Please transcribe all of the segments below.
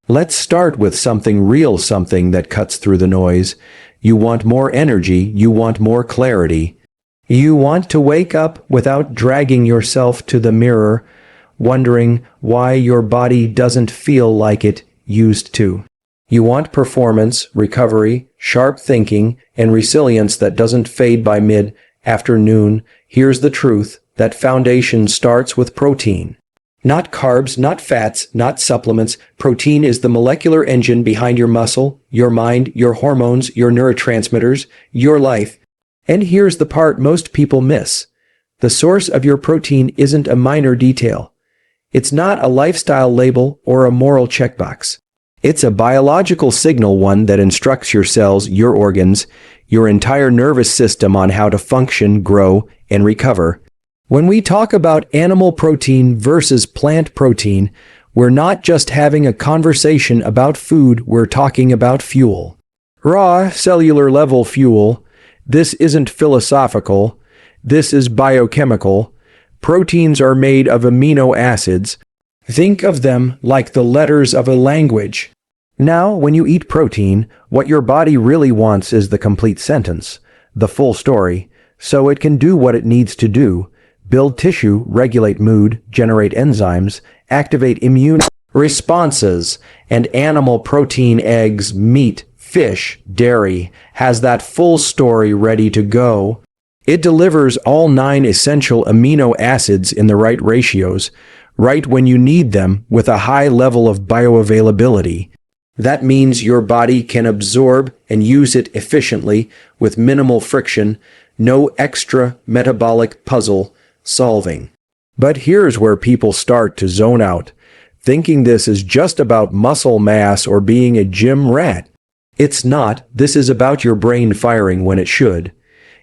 Let's start with something real, something that cuts through the noise. You want more energy, you want more clarity. You want to wake up without dragging yourself to the mirror, wondering why your body doesn't feel like it used to. You want performance, recovery, sharp thinking, and resilience that doesn't fade by mid-afternoon. Here's the truth: that foundation starts with protein. Not carbs, not fats, not supplements. Protein is the molecular engine behind your muscle, your mind, your hormones, your neurotransmitters, your life. And here's the part most people miss. The source of your protein isn't a minor detail. It's not a lifestyle label or a moral checkbox. It's a biological signal, one that instructs your cells, your organs, your entire nervous system on how to function, grow, and recover. When we talk about animal protein versus plant protein, we're not just having a conversation about food, we're talking about fuel. Raw, cellular level fuel. This isn't philosophical. This is biochemical. Proteins are made of amino acids. Think of them like the letters of a language. Now, when you eat protein, what your body really wants is the complete sentence, the full story, so it can do what it needs to do: build tissue, regulate mood, generate enzymes, activate immune responses. And animal protein, eggs, meat, fish, dairy, has that full story ready to go. It delivers all 9 essential amino acids in the right ratios, right when you need them, with a high level of bioavailability. That means your body can absorb and use it efficiently with minimal friction, no extra metabolic puzzle solving. But here's where people start to zone out, thinking this is just about muscle mass or being a gym rat. It's not. This is about your brain firing when it should.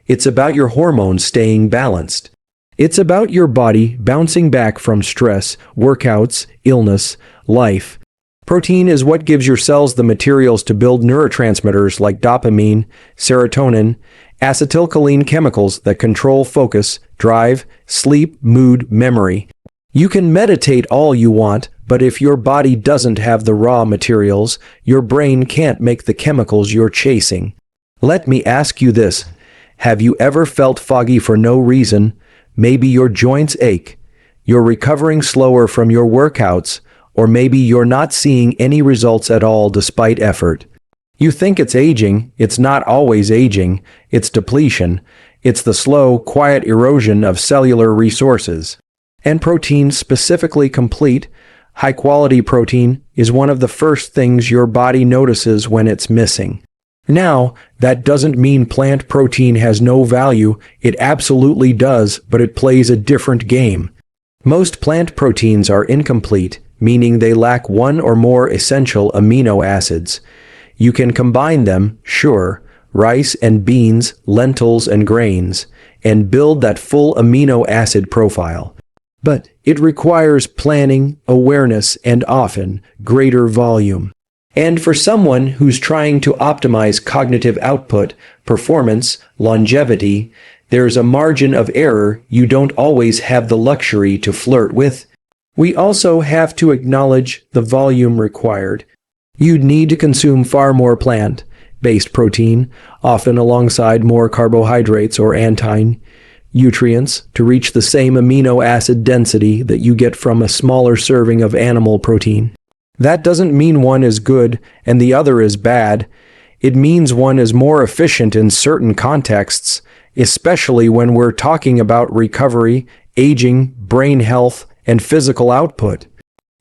It's about your hormones staying balanced. It's about your body bouncing back from stress, workouts, illness, life. Protein is what gives your cells the materials to build neurotransmitters like dopamine, serotonin, acetylcholine, chemicals that control focus, drive, sleep, mood, memory. You can meditate all you want, but if your body doesn't have the raw materials, your brain can't make the chemicals you're chasing. Let me ask you this. Have you ever felt foggy for no reason? Maybe your joints ache. You're recovering slower from your workouts, or maybe you're not seeing any results at all despite effort. You think it's aging. It's not always aging. It's depletion. It's the slow, quiet erosion of cellular resources. And protein, specifically complete, high-quality protein, is one of the first things your body notices when it's missing. Now, that doesn't mean plant protein has no value. It absolutely does, but it plays a different game. Most plant proteins are incomplete, meaning they lack one or more essential amino acids. You can combine them, sure, rice and beans, lentils and grains, and build that full amino acid profile. But it requires planning, awareness, and often greater volume. And for someone who's trying to optimize cognitive output, performance, longevity, there's a margin of error you don't always have the luxury to flirt with. We also have to acknowledge the volume required. You'd need to consume far more plant-based protein, often alongside more carbohydrates or anti-nutrients, to reach the same amino acid density that you get from a smaller serving of animal protein. That doesn't mean one is good and the other is bad. It means one is more efficient in certain contexts, especially when we're talking about recovery, aging, brain health, and physical output.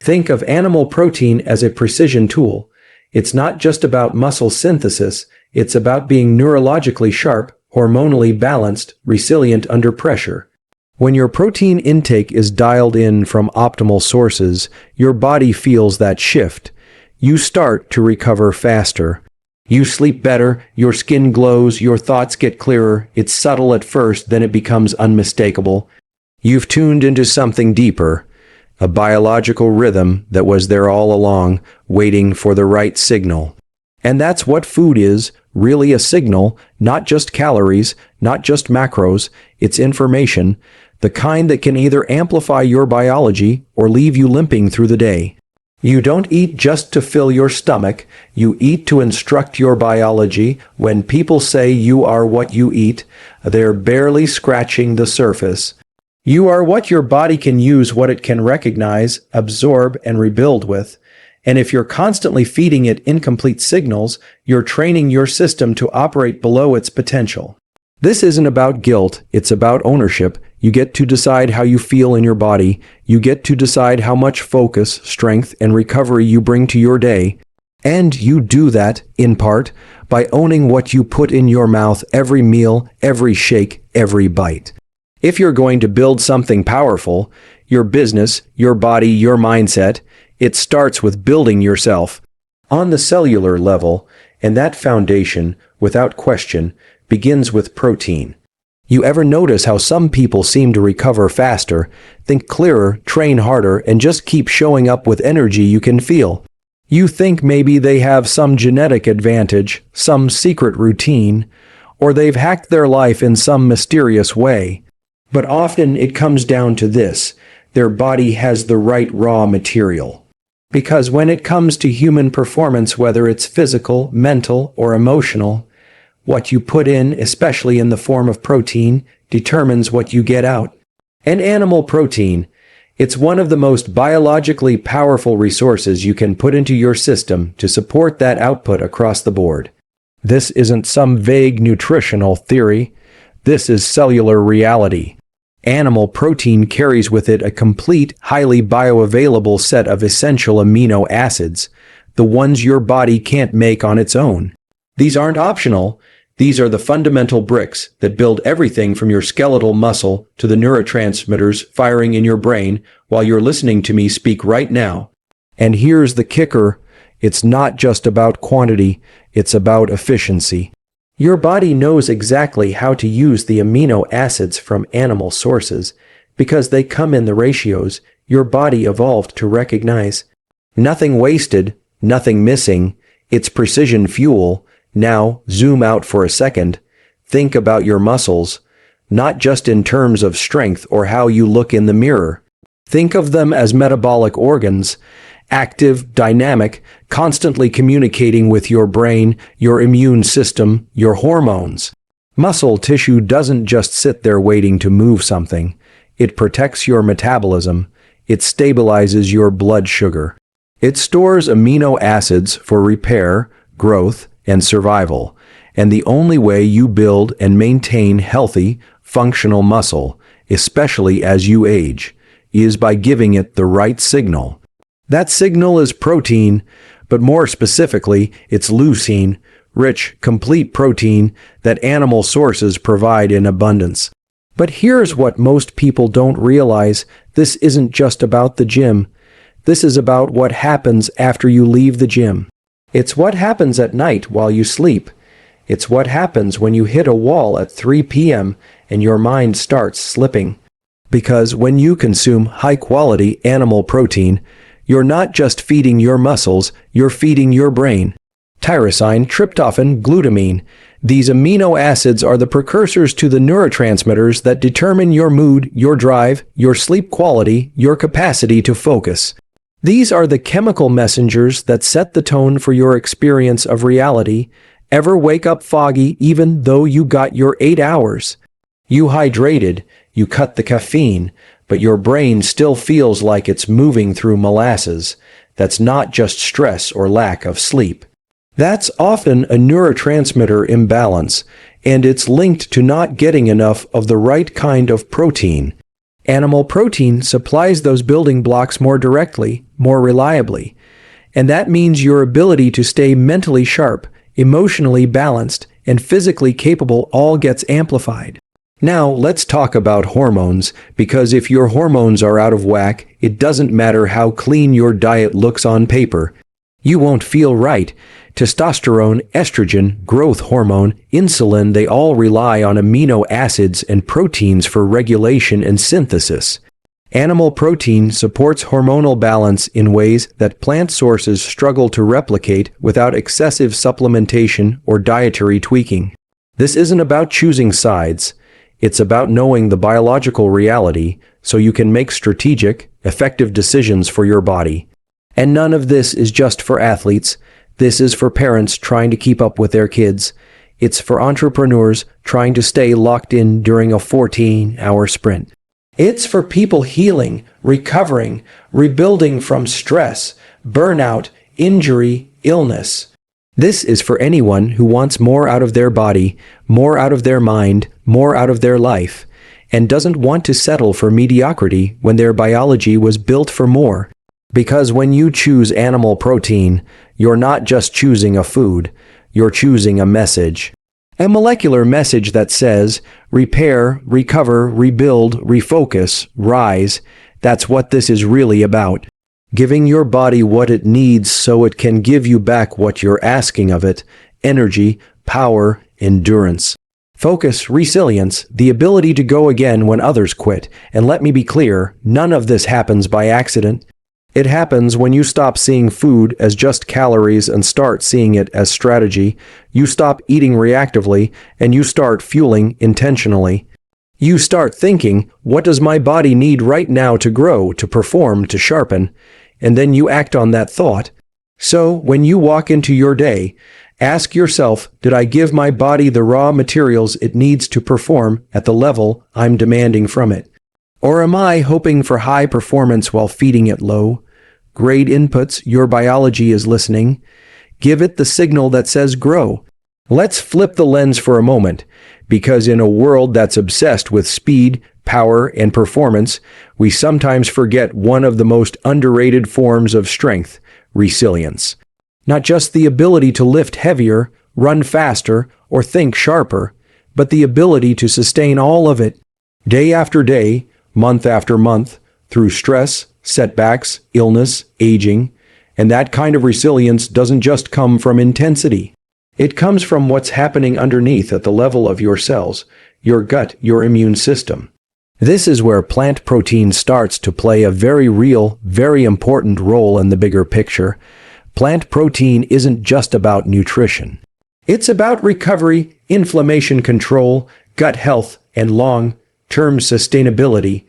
Think of animal protein as a precision tool. It's not just about muscle synthesis, it's about being neurologically sharp, hormonally balanced, resilient under pressure. When your protein intake is dialed in from optimal sources, your body feels that shift. You start to recover faster. You sleep better, your skin glows, your thoughts get clearer. It's subtle at first, then it becomes unmistakable. You've tuned into something deeper, a biological rhythm that was there all along, waiting for the right signal. And that's what food is, really: a signal, not just calories, not just macros. It's information, the kind that can either amplify your biology or leave you limping through the day. You don't eat just to fill your stomach, you eat to instruct your biology. When people say you are what you eat, they're barely scratching the surface. You are what your body can use, what it can recognize, absorb, and rebuild with. And if you're constantly feeding it incomplete signals, you're training your system to operate below its potential. This isn't about guilt, it's about ownership. You get to decide how you feel in your body. You get to decide how much focus, strength, and recovery you bring to your day. And you do that, in part, by owning what you put in your mouth every meal, every shake, every bite. If you're going to build something powerful, your business, your body, your mindset, it starts with building yourself on the cellular level, and that foundation, without question, begins with protein. You ever notice how some people seem to recover faster, think clearer, train harder, and just keep showing up with energy you can feel? You think maybe they have some genetic advantage, some secret routine, or they've hacked their life in some mysterious way. But often it comes down to this: their body has the right raw material. Because when it comes to human performance, whether it's physical, mental, or emotional, what you put in, especially in the form of protein, determines what you get out. And animal protein, it's one of the most biologically powerful resources you can put into your system to support that output across the board. This isn't some vague nutritional theory. This is cellular reality. Animal protein carries with it a complete, highly bioavailable set of essential amino acids, the ones your body can't make on its own. These aren't optional. These are the fundamental bricks that build everything from your skeletal muscle to the neurotransmitters firing in your brain while you're listening to me speak right now. And here's the kicker: it's not just about quantity, it's about efficiency. Your body knows exactly how to use the amino acids from animal sources because they come in the ratios your body evolved to recognize. Nothing wasted, nothing missing. It's precision fuel. Now, zoom out for a second. Think about your muscles, not just in terms of strength or how you look in the mirror. Think of them as metabolic organs, active, dynamic, constantly communicating with your brain, your immune system, your hormones. Muscle tissue doesn't just sit there waiting to move something. It protects your metabolism. It stabilizes your blood sugar. It stores amino acids for repair, growth, and survival. And the only way you build and maintain healthy, functional muscle, especially as you age, is by giving it the right signal. That signal is protein, but more specifically, it's leucine, rich, complete protein that animal sources provide in abundance. But here's what most people don't realize: this isn't just about the gym. This is about what happens after you leave the gym. It's what happens at night while you sleep. It's what happens when you hit a wall at 3 p.m. and your mind starts slipping. Because when you consume high-quality animal protein, you're not just feeding your muscles, you're feeding your brain. Tyrosine, tryptophan, glutamine. These amino acids are the precursors to the neurotransmitters that determine your mood, your drive, your sleep quality, your capacity to focus. These are the chemical messengers that set the tone for your experience of reality. Ever wake up foggy even though you got your 8 hours? You hydrated, you cut the caffeine, but your brain still feels like it's moving through molasses. That's not just stress or lack of sleep. That's often a neurotransmitter imbalance, and it's linked to not getting enough of the right kind of protein. Animal protein supplies those building blocks more directly, more reliably. And that means your ability to stay mentally sharp, emotionally balanced, and physically capable all gets amplified. Now, let's talk about hormones, because if your hormones are out of whack, it doesn't matter how clean your diet looks on paper. You won't feel right. Testosterone, estrogen, growth hormone, insulin, they all rely on amino acids and proteins for regulation and synthesis. Animal protein supports hormonal balance in ways that plant sources struggle to replicate without excessive supplementation or dietary tweaking. This isn't about choosing sides. It's about knowing the biological reality so you can make strategic, effective decisions for your body. And none of this is just for athletes. This is for parents trying to keep up with their kids. It's for entrepreneurs trying to stay locked in during a 14-hour sprint. It's for people healing, recovering, rebuilding from stress, burnout, injury, illness. This is for anyone who wants more out of their body, more out of their mind, more out of their life, and doesn't want to settle for mediocrity when their biology was built for more. Because when you choose animal protein, you're not just choosing a food, you're choosing a message. A molecular message that says, repair, recover, rebuild, refocus, rise. That's what this is really about. Giving your body what it needs so it can give you back what you're asking of it: energy, power, endurance. Focus, resilience, the ability to go again when others quit. And let me be clear, none of this happens by accident. It happens when you stop seeing food as just calories and start seeing it as strategy. You stop eating reactively and you start fueling intentionally. You start thinking, what does my body need right now to grow, to perform, to sharpen? And then you act on that thought. So when you walk into your day, ask yourself, did I give my body the raw materials it needs to perform at the level I'm demanding from it? Or am I hoping for high performance while feeding it low? Grade inputs, your biology is listening. Give it the signal that says grow. Let's flip the lens for a moment, because in a world that's obsessed with speed, power, and performance, we sometimes forget one of the most underrated forms of strength: resilience. Not just the ability to lift heavier, run faster, or think sharper, but the ability to sustain all of it, day after day, month after month, through stress, setbacks, illness, aging. And that kind of resilience doesn't just come from intensity. It comes from what's happening underneath at the level of your cells, your gut, your immune system. This is where plant protein starts to play a very real, very important role in the bigger picture. Plant protein isn't just about nutrition. It's about recovery, inflammation control, gut health, and long-term sustainability,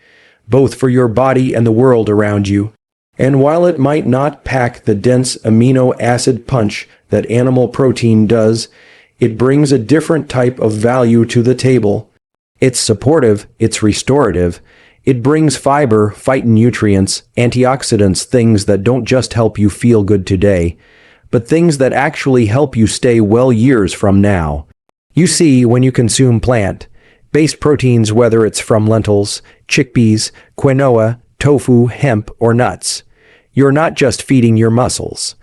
both for your body and the world around you. And while it might not pack the dense amino acid punch that animal protein does, it brings a different type of value to the table. It's supportive, it's restorative. It brings fiber, phytonutrients, antioxidants, things that don't just help you feel good today, but things that actually help you stay well years from now. You see, when you consume plant-based proteins, whether it's from lentils, chickpeas, quinoa, tofu, hemp, or nuts, you're not just feeding your muscles.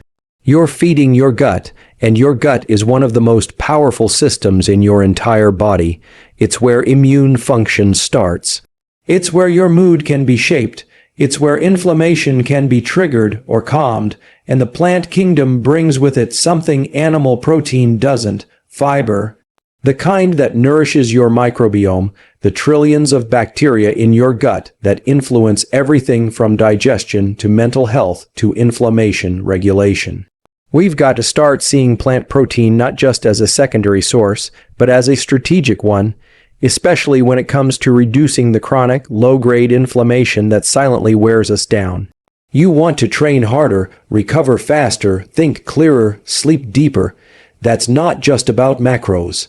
You're feeding your gut, and your gut is one of the most powerful systems in your entire body. It's where immune function starts. It's where your mood can be shaped. It's where inflammation can be triggered or calmed, and the plant kingdom brings with it something animal protein doesn't: fiber. The kind that nourishes your microbiome, the trillions of bacteria in your gut that influence everything from digestion to mental health to inflammation regulation. We've got to start seeing plant protein not just as a secondary source, but as a strategic one, especially when it comes to reducing the chronic, low-grade inflammation that silently wears us down. You want to train harder, recover faster, think clearer, sleep deeper. That's not just about macros.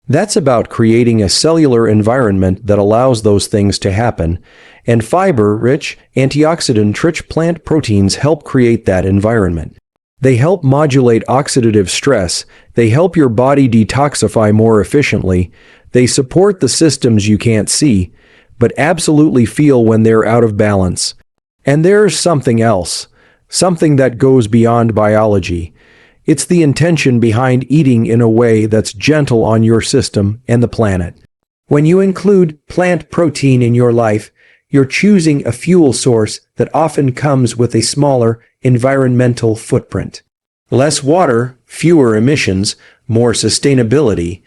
That's about creating a cellular environment that allows those things to happen, and fiber-rich, antioxidant-rich plant proteins help create that environment. They help modulate oxidative stress, they help your body detoxify more efficiently, they support the systems you can't see, but absolutely feel when they're out of balance. And there's something else, something that goes beyond biology. It's the intention behind eating in a way that's gentle on your system and the planet. When you include plant protein in your life, you're choosing a fuel source that often comes with a smaller environmental footprint. Less water, fewer emissions, more sustainability.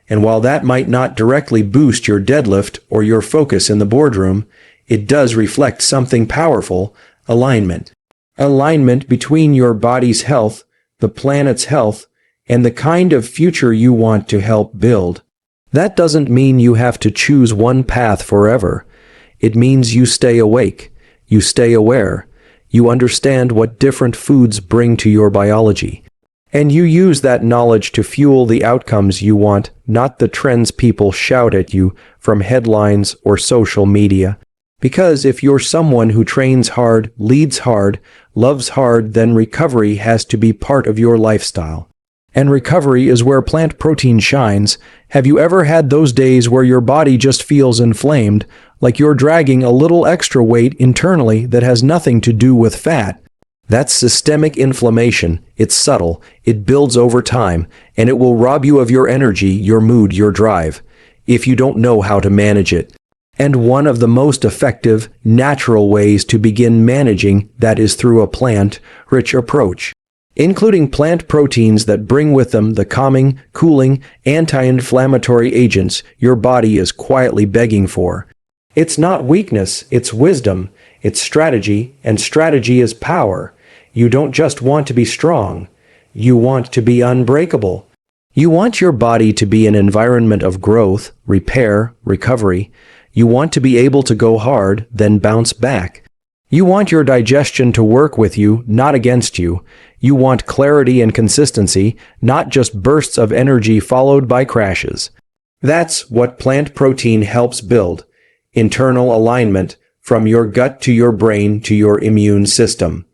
And while that might not directly boost your deadlift or your focus in the boardroom, it does reflect something powerful: alignment. Alignment between your body's health, the planet's health, and the kind of future you want to help build. That doesn't mean you have to choose one path forever. It means you stay awake, you stay aware, You understand what different foods bring to your biology. And you use that knowledge to fuel the outcomes you want, not the trends people shout at you from headlines or social media. Because if you're someone who trains hard, leads hard, loves hard, then recovery has to be part of your lifestyle. And recovery is where plant protein shines. Have you ever had those days where your body just feels inflamed, like you're dragging a little extra weight internally that has nothing to do with fat? That's systemic inflammation. It's subtle, it builds over time, and it will rob you of your energy, your mood, your drive, if you don't know how to manage it. And one of the most effective, natural ways to begin managing that is through a plant-rich approach, including plant proteins that bring with them the calming, cooling, anti-inflammatory agents your body is quietly begging for. It's not weakness, it's wisdom, it's strategy, and strategy is power. You don't just want to be strong, you want to be unbreakable. You want your body to be an environment of growth, repair, recovery. You want to be able to go hard, then bounce back. You want your digestion to work with you, not against you. You want clarity and consistency, not just bursts of energy followed by crashes. That's what plant protein helps build. Internal alignment, from your gut to your brain to your immune system.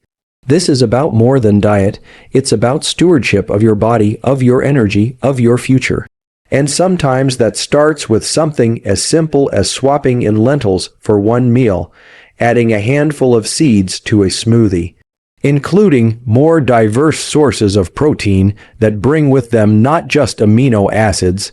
This is about more than diet. It's about stewardship of your body, of your energy, of your future. And sometimes that starts with something as simple as swapping in lentils for one meal, adding a handful of seeds to a smoothie, including more diverse sources of protein that bring with them not just amino acids,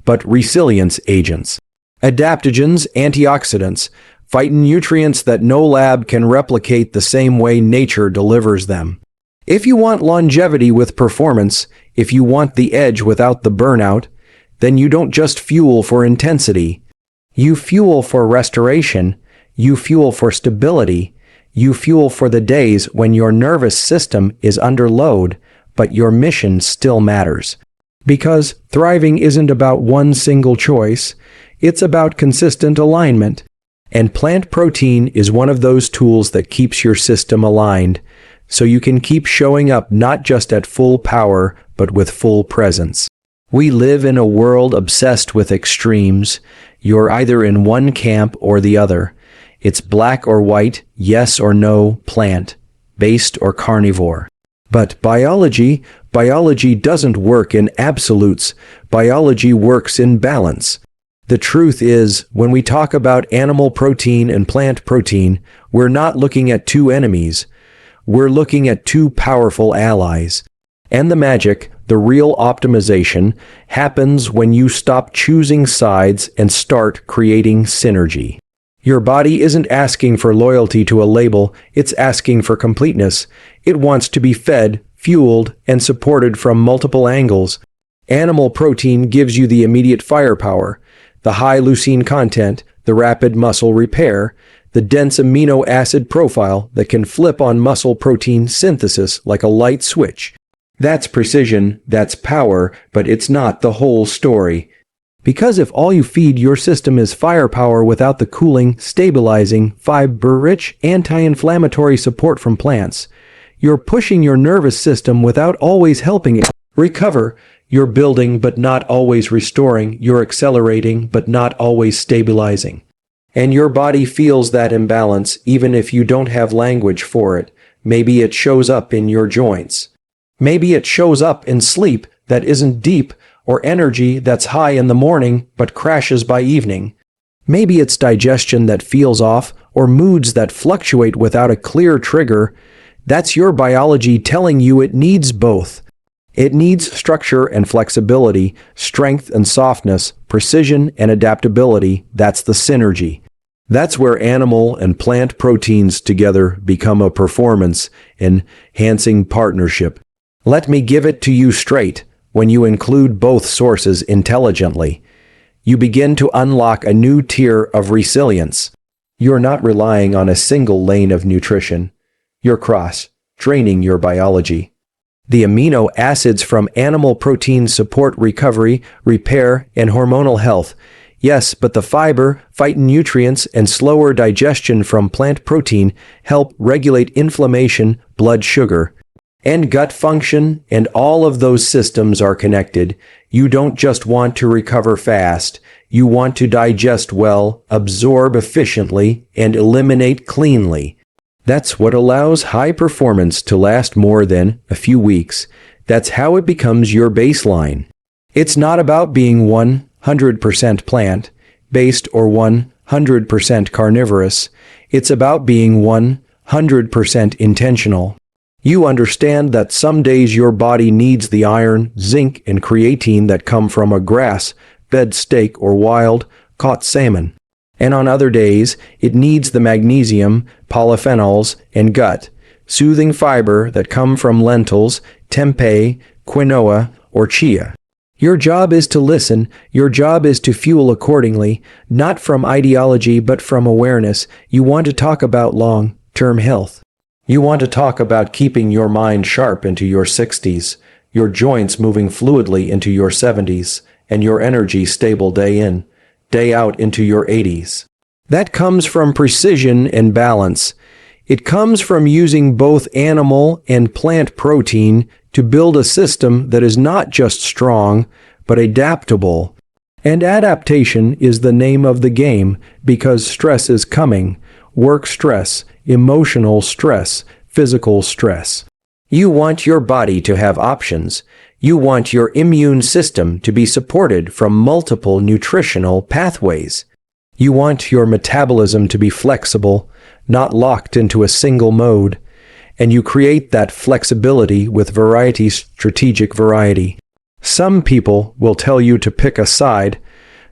but resilience agents, adaptogens, antioxidants, phytonutrients that no lab can replicate the same way nature delivers them. If you want longevity with performance, if you want the edge without the burnout, then you don't just fuel for intensity. You fuel for restoration. You fuel for stability. You fuel for the days when your nervous system is under load, but your mission still matters. Because thriving isn't about one single choice, it's about consistent alignment. And plant protein is one of those tools that keeps your system aligned, so you can keep showing up not just at full power, but with full presence. We live in a world obsessed with extremes. You're either in one camp or the other. It's black or white, yes or no, plant-based or carnivore. But biology doesn't work in absolutes. Biology works in balance. The truth is, when we talk about animal protein and plant protein, we're not looking at two enemies. We're looking at two powerful allies. And the magic, the real optimization, happens when you stop choosing sides and start creating synergy. Your body isn't asking for loyalty to a label, it's asking for completeness. It wants to be fed, fueled, and supported from multiple angles. Animal protein gives you the immediate firepower, the high leucine content, the rapid muscle repair, the dense amino acid profile that can flip on muscle protein synthesis like a light switch. That's precision, that's power, but it's not the whole story. Because if all you feed your system is firepower without the cooling, stabilizing, fiber-rich, anti-inflammatory support from plants, you're pushing your nervous system without always helping it recover. You're building but not always restoring. You're accelerating but not always stabilizing. And your body feels that imbalance even if you don't have language for it. Maybe it shows up in your joints. Maybe it shows up in sleep that isn't deep, or energy that's high in the morning but crashes by evening. Maybe it's digestion that feels off, or moods that fluctuate without a clear trigger. That's your biology telling you it needs both. It needs structure and flexibility, strength and softness, precision and adaptability. That's the synergy. That's where animal and plant proteins together become a performance-enhancing partnership. Let me give it to you straight. When you include both sources intelligently, you begin to unlock a new tier of resilience. You're not relying on a single lane of nutrition. You're cross-training your biology. The amino acids from animal protein support recovery, repair, and hormonal health. Yes, but the fiber, phytonutrients, and slower digestion from plant protein help regulate inflammation, blood sugar, and gut function, and all of those systems are connected. You don't just want to recover fast. You want to digest well, absorb efficiently, and eliminate cleanly. That's what allows high performance to last more than a few weeks. That's how it becomes your baseline. It's not about being 100% plant-based or 100% carnivorous. It's about being 100% intentional. You understand that some days your body needs the iron, zinc, and creatine that come from a grass-fed steak or wild-caught salmon. And on other days, it needs the magnesium, polyphenols, and gut-soothing fiber that come from lentils, tempeh, quinoa, or chia. Your job is to listen. Your job is to fuel accordingly, not from ideology but from awareness. You want to talk about long-term health. You want to talk about keeping your mind sharp into your 60s, your joints moving fluidly into your 70s, and your energy stable day in, day out into your 80s. That comes from precision and balance. It comes from using both animal and plant protein to build a system that is not just strong, but adaptable. And adaptation is the name of the game because stress is coming. Work stress, emotional stress, physical stress. You want your body to have options. You want your immune system to be supported from multiple nutritional pathways. You want your metabolism to be flexible, not locked into a single mode. And you create that flexibility with variety, strategic variety. Some people will tell you to pick a side.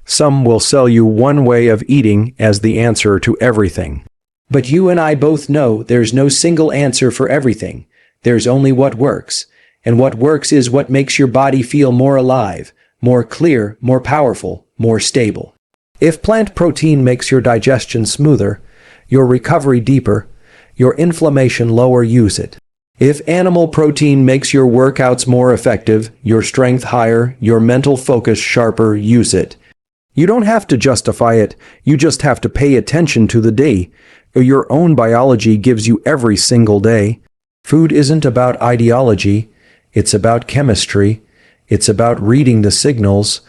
Some will sell you one way of eating as the answer to everything. But you and I both know there's no single answer for everything. There's only what works. And what works is what makes your body feel more alive, more clear, more powerful, more stable. If plant protein makes your digestion smoother, your recovery deeper, your inflammation lower, use it. If animal protein makes your workouts more effective, your strength higher, your mental focus sharper, use it. You don't have to justify it. You just have to pay attention to the day. Your own biology gives you every single day. Food isn't about ideology. It's about chemistry. It's about reading the signals.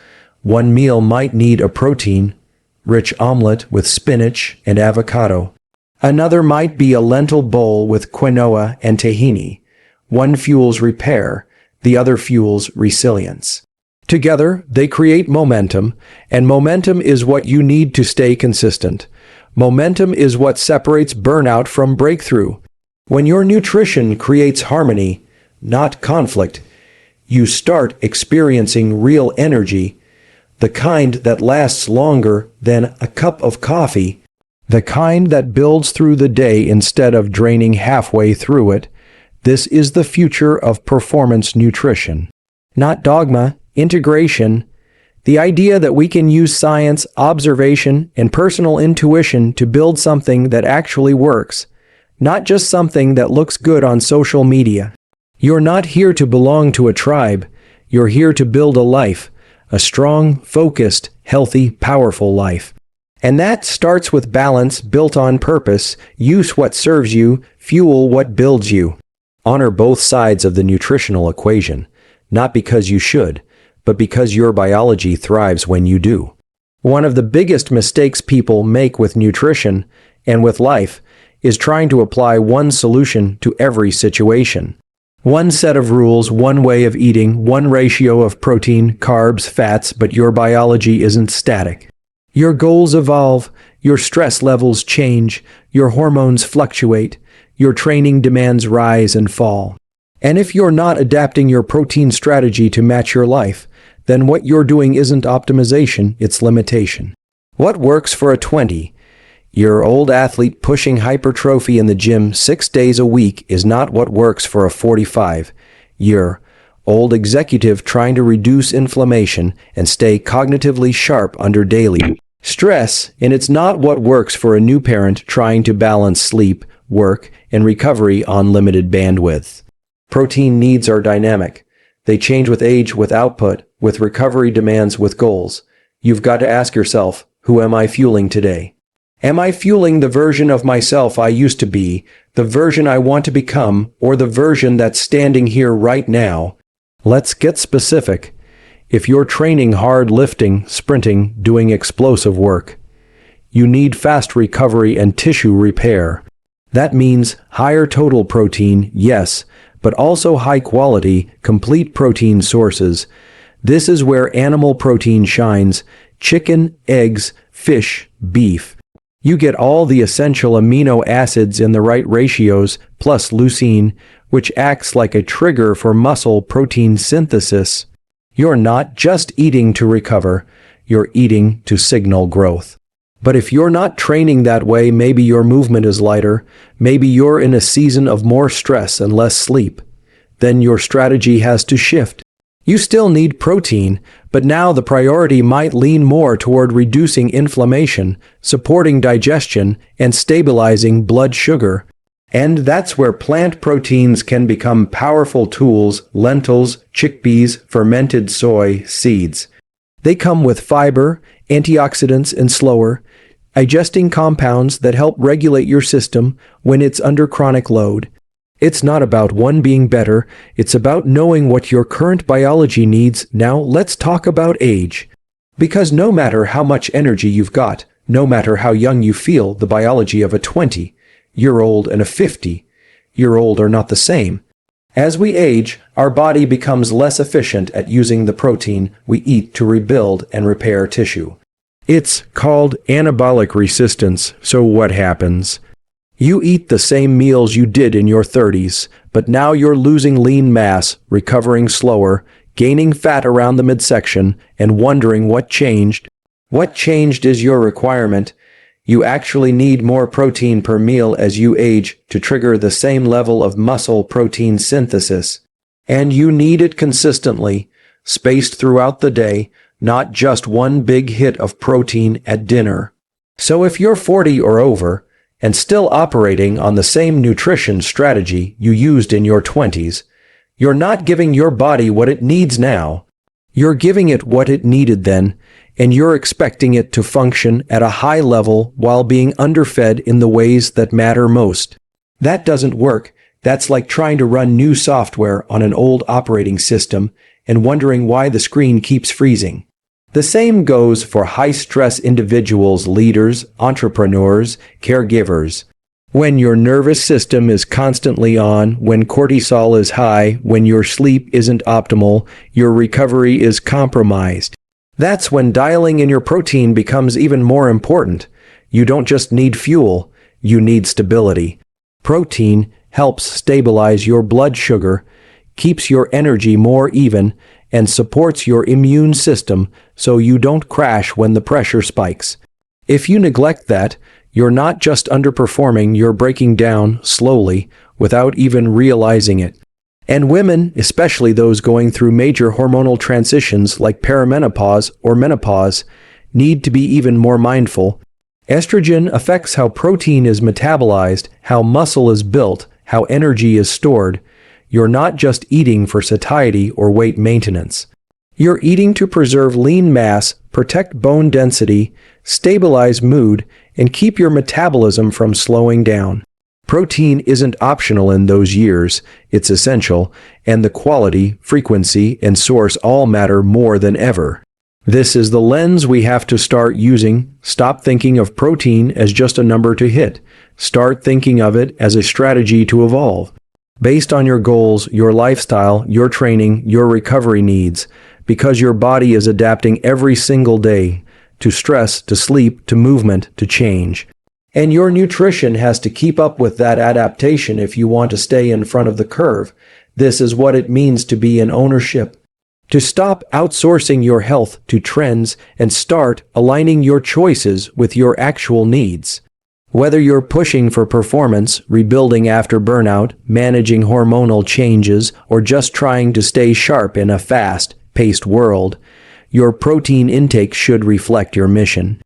One meal might need a protein-rich omelet with spinach and avocado. Another might be a lentil bowl with quinoa and tahini. One fuels repair, the other fuels resilience. Together, they create momentum, and momentum is what you need to stay consistent. Momentum is what separates burnout from breakthrough. When your nutrition creates harmony, not conflict, you start experiencing real energy, the kind that lasts longer than a cup of coffee, the kind that builds through the day instead of draining halfway through it. This is the future of performance nutrition. Not dogma, integration. The idea that we can use science, observation, and personal intuition to build something that actually works, not just something that looks good on social media. You're not here to belong to a tribe. You're here to build a life, a strong, focused, healthy, powerful life. And that starts with balance built on purpose. Use what serves you, fuel what builds you. Honor both sides of the nutritional equation, not because you should, but because your biology thrives when you do. One of the biggest mistakes people make with nutrition and with life is trying to apply one solution to every situation. One set of rules, one way of eating, one ratio of protein, carbs, fats, but your biology isn't static. Your goals evolve, your stress levels change, your hormones fluctuate, your training demands rise and fall. And if you're not adapting your protein strategy to match your life, then what you're doing isn't optimization, it's limitation. What works for a 20-year-old athlete pushing hypertrophy in the gym 6 days a week is not what works for a 45-year-old executive trying to reduce inflammation and stay cognitively sharp under daily stress, and it's not what works for a new parent trying to balance sleep, work, and recovery on limited bandwidth. Protein needs are dynamic. They change with age, with output, with recovery demands, with goals. you've got to ask yourself, who am I fueling today? Am I fueling the version of myself I used to be, the version I want to become, or the version that's standing here right now? Let's get specific. If you're training hard, lifting, sprinting, doing explosive work, you need fast recovery and tissue repair. That means higher total protein, yes, but also high quality, complete protein sources. This is where animal protein shines: chicken, eggs, fish, beef. You get all the essential amino acids in the right ratios, plus leucine, which acts like a trigger for muscle protein synthesis. You're not just eating to recover, you're eating to signal growth. But if you're not training that way, maybe your movement is lighter, maybe you're in a season of more stress and less sleep, then your strategy has to shift. You still need protein, but now the priority might lean more toward reducing inflammation, supporting digestion, and stabilizing blood sugar. And that's where plant proteins can become powerful tools: lentils, chickpeas, fermented soy, seeds. They come with fiber, antioxidants, and slower digesting compounds that help regulate your system when it's under chronic load. It's not about one being better, it's about knowing what your current biology needs. Now let's talk about age. Because no matter how much energy you've got, no matter how young you feel, the biology of a 20-year-old and a 50-year-old are not the same. As we age, our body becomes less efficient at using the protein we eat to rebuild and repair tissue. It's called anabolic resistance. So what happens? You eat the same meals you did in your 30s, but now you're losing lean mass, recovering slower, gaining fat around the midsection, and wondering what changed. What changed is your requirement. You actually need more protein per meal as you age to trigger the same level of muscle protein synthesis. And you need it consistently, spaced throughout the day, not just one big hit of protein at dinner. So if you're 40 or over, and still operating on the same nutrition strategy you used in your 20s, you're not giving your body what it needs now. You're giving it what it needed then, and you're expecting it to function at a high level while being underfed in the ways that matter most. That doesn't work. That's like trying to run new software on an old operating system and wondering why the screen keeps freezing. The same goes for high-stress individuals, leaders, entrepreneurs, caregivers. When your nervous system is constantly on, when cortisol is high, when your sleep isn't optimal, your recovery is compromised. That's when dialing in your protein becomes even more important. You don't just need fuel, you need stability. Protein helps stabilize your blood sugar, keeps your energy more even, and supports your immune system so you don't crash when the pressure spikes. If you neglect that, you're not just underperforming, you're breaking down slowly without even realizing it. And women, especially those going through major hormonal transitions like perimenopause or menopause, need to be even more mindful. Estrogen affects how protein is metabolized, how muscle is built, how energy is stored. You're not just eating for satiety or weight maintenance. You're eating to preserve lean mass, protect bone density, stabilize mood, and keep your metabolism from slowing down. Protein isn't optional in those years, it's essential, and the quality, frequency, and source all matter more than ever. This is the lens we have to start using. Stop thinking of protein as just a number to hit. Start thinking of it as a strategy to evolve, based on your goals, your lifestyle, your training, your recovery needs, because your body is adapting every single day to stress, to sleep, to movement, to change. And your nutrition has to keep up with that adaptation if you want to stay in front of the curve. This is what it means to be in ownership. To stop outsourcing your health to trends and start aligning your choices with your actual needs. Whether you're pushing for performance, rebuilding after burnout, managing hormonal changes, or just trying to stay sharp in a fast-paced world, your protein intake should reflect your mission.